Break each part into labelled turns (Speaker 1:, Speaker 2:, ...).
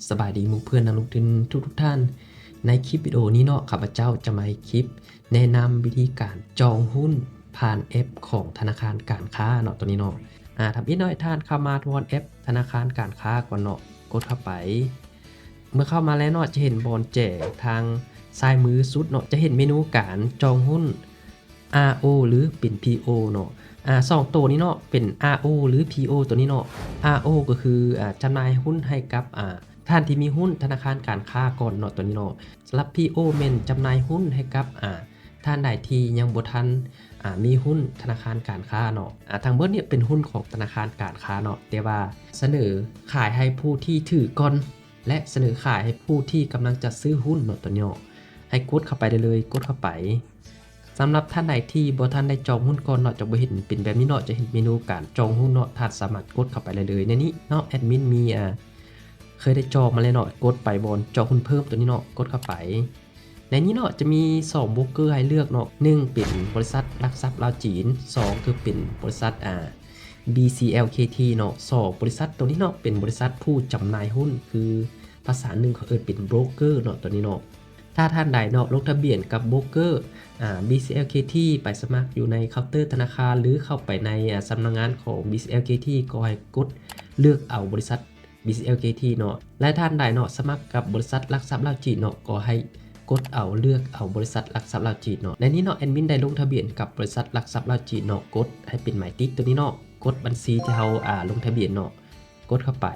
Speaker 1: สบายดีหมู่เพื่อนนักลงทุนทุกท่านในคลิปวิดีโอนี้เนาะข้าพเจ้าจะมาคลิปแนะนำวิธีการจองหุ้นผ่านแอปของธนาคารการค้าเนาะตัวนี้เนาะทำอีกหน่อยท่านเข้ามาที่แอปธนาคารการค้าก่อนเนาะกดเข้าไปเมื่อเข้ามาแล้วเนาะจะเห็นบอลแจกทางซ้ายมือสุดเนาะจะเห็นเมนูการจองหุ้น RO หรือเป็น PO เนาะสองตัวนี้เนาะเป็น RO หรือ PO ตัวนี้เนาะ RO ก็คือจำหน่ายหุ้นให้กับท่านที่มีหุ้นธนาคารการค้าก่อนเนาะตัวนี้เนาะสำหรับ PO เมนจำหน่ายหุ้นให้กับท่านใดที่ยังบ่ทันมีหุ้นธนาคารการค้าเนาะทางเบิดเนี่ยเป็นหุ้นของธนาคารการค้าเนาะแต่ว่าเสนอขายให้ผู้ที่ถือก่อนและเสนอขายให้ผู้ที่กำลังจะซื้อหุ้นเนาะตัวนี้เนาะให้กดเข้าไปได้เลยกดเข้าไปสำหรับท่านใดที่บ่ทันได้จองหุ้นก่อนเนาะจะบ่เห็นเป็นแบบนี้เนาะจะเห็นเมนูการจองหุ้นเนาะท่านสามารถกดเข้าไปได้เลยในนี้เนาะแอดมินมีเคยได้จองมาแล้วเนาะกดไปบนจองหุ้นเพิ่มตัวนี้เนาะกดเข้าไปในนี้เนาะจะมี2โบรกเกอร์ให้เลือกเนาะ1เป็นบริษัทหลักทรัพย์ลาวจีน2คือเป็นบริษัทBCLKT เนาะ2บริษัทตัวนี้เนาะเป็นบริษัทผู้จำหน่ายหุ้นคือภาษาหนึ่งเขาเป็นโบรกเกอร์เนาะตัวนี้เนาะถ้าท่านใดเนาะลงทะเบียนกับโบรกเกอร์BCLKT ไปสมัครอยู่ในเคาน์เตอร์ธนาคารหรือเข้าไปในสำนักงานของ BCLKT ก็ให้กดเลือกเอาบริษัท BCLKT เนาะและท่านใดเนาะสมัครกับบริษัทหลักทรัพย์ลาวจีนเนาะก็ให้กดเอาเลือกเอาบริษัทหลักทรัพย์ลาวจีนเนาะในนี้เนาะแอดมินได้ลงทะเบียนกับบริษัทหลักทรัพย์ลาวจีนเนาะกดให้เป็นหมายติ๊กตัวนี้เนาะกดบัญชีที่เราลงทะเบียนเนาะกดเข้าไป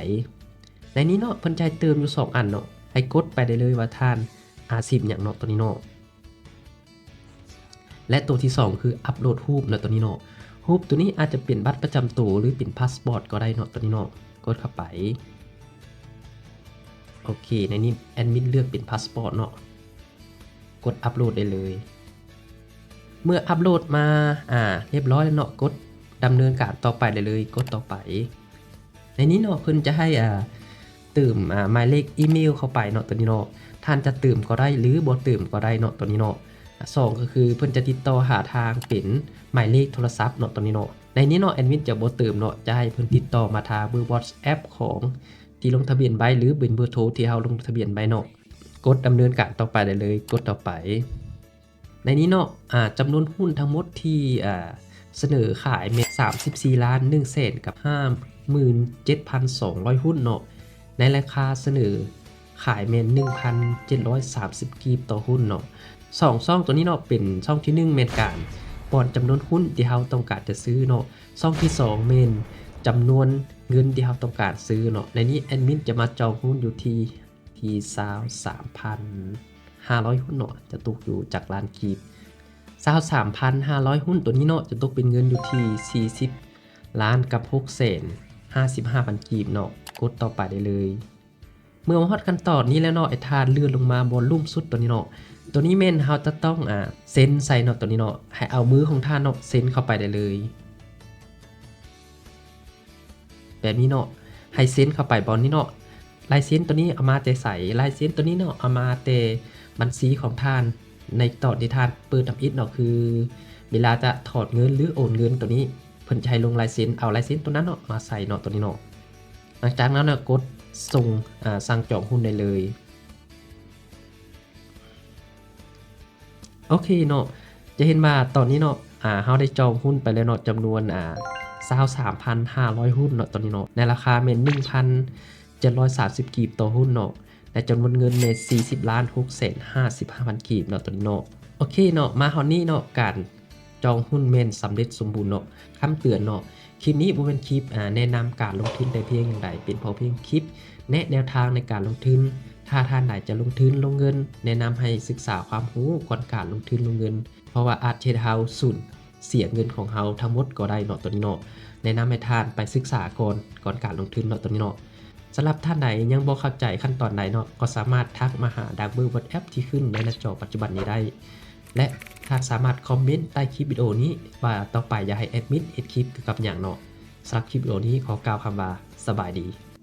Speaker 1: ในนี้เนาะเพิ่นจะให้เติมอยู่2อันเนาะให้กดไปได้เลยว่าท่านอาชีพอย่างเนาะตัวนี้เนาะและตัวที่2คืออัปโหลดรูปเนาะตัวนี้เนาะรูปตัวนี้อาจจะเป็นบัตรประจำตัวหรือเป็นพาสปอร์ตก็ได้เนาะตัวนี้เนาะกดเข้าไปโอเคในนี้แอดมินเลือกเป็นพาสปอร์ตเนาะกดอัปโหลดได้เลยเมื่ออัปโหลดมาเรียบร้อยแล้วเนาะกดดำเนินการต่อไปได้เลยกดต่อไปในนี้เนาะเพิ่นจะให้เติมหมายเลขอีเมลเข้าไปเนาะตัวนี้เนาะท่านจะเติมก็ได้หรือบ่เติมก็ได้เนาะตัวนี้เนาะ2ก็คือเพิ่นจะติดต่อหาทางเป็นหมายเลขโทรศัพท์เนาะตัวนี้เนาะในนี้เนาะแอดมินจะบ่เติมเนาะจะให้เพิ่นติดต่อมาทางเบอร์ WhatsApp ของที่ลงทะเบียนไว้หรือเป็นเบอร์โทรที่เราลงทะเบียนไว้เนาะกดดำเนินการต่อไปได้เลยกดต่อไปในนี้เนาะจำนวนหุ้นทั้งหมดที่เสนอขายเม็ด34ล้าน1แสนกับ57,200 หุ้นเนาะในราคาเสนอขายเม็ด 1,730 กีบต่อหุ้นเนาะช่องตัวนี้เนาะเป็นช่องที่1เม็ดการป้อนจำนวนหุ้นที่เราต้องการจะซื้อเนาะช่องที่2เม็ดจำนวนเงินที่เราต้องการซื้อเนาะในนี้แอดมินจะมาจองหุ้นอยู่ที่23,500 หุ้นเนาะจะตกอยู่จากล้านกีบ23,500 หุ้นตัวนี้เนาะจะตกเป็นเงินอยู่ที่40ล้านกับ6แสน55,000 กีบเนาะกดต่อไปได้เลยเมื่อมาฮอดขั้นตอนนี้แล้วเนาะไอ้ทานเลื่อนลงมาบนลุ่มสุดตัวนี้เนาะตัวนี้เม่นเราจะต้องเซ็นใส่เนาะตัวนี้เนาะให้เอามือของท่านเนาะเซ็นเข้าไปได้เลยแบบนี้เนาะให้เซ็นเข้าไปบนนี้เนาะลายเซ็นตัวนี้เอามาแต่ใส่ลายเซ็นตัวนี้เนาะเอามาแต่บัญชีของท่านในตอนที่ท่านเปิดทำอิฐเนาะคือเวลาจะถอดเงินหรือโอนเงินตัวนี้เพิ่นจะให้ลงลายเซ็นเอาลายเซ็นตัวนั้นเนาะมาใส่เนาะตัวนี้เนาะหลังจากนั้นเนาะกดส่งสั่งจองหุ้นได้เลยโอเคเนาะจะเห็นว่าตอนนี้เนาะเราได้จองหุ้นไปแล้วเนาะจำนวน23,500 หุ้นเนาะตอนนี้เนาะในราคาเป็น 1,730 กีบต่อหุ้นเนาะในจำนวนเงินใน40ล้าน6แสน55,000 กีบเนาะตอนนี้เนาะโอเคเนาะมาฮอนนี้เนาะการจองหุ้นเมนสำเร็จสมบูรณ์เนาะคำเตือนเนาะคลิปนี้บ่เป็นคลิปแนะนำการลงทุนแต่เพียงอย่างใดเป็นเพียงคลิปแนะแนวทางในการลงทุนถ้าท่านใดจะลงทุนลงเงินแนะนำให้ศึกษาความรู้ก่อนการลงทุนลงเงินเพราะว่าอาจเฮ็ดให้เราสูญเสียเงินของเราทั้งหมดก็ได้เนาะตัวนี้เนาะแนะนำให้ท่านไปศึกษาก่อนการลงทุนเนาะตัวนี้เนาะสำหรับท่านใดยังบ่เข้าใจขั้นตอนใดเนาะก็สามารถทักมาหาดักเบอร์ WhatsApp ที่ขึ้นในหน้าจอปัจจุบันนี้ได้และท่านสามารถคอมเมนต์ใต้คลิปวิดีโอนี้ว่าต่อไปอยากให้แอดมินเฮ็ดคลิปเกี่ยวกับหยังเนาะสำหรับคลิปวิดีโอนี้ขอกล่าวคำว่าสบายดี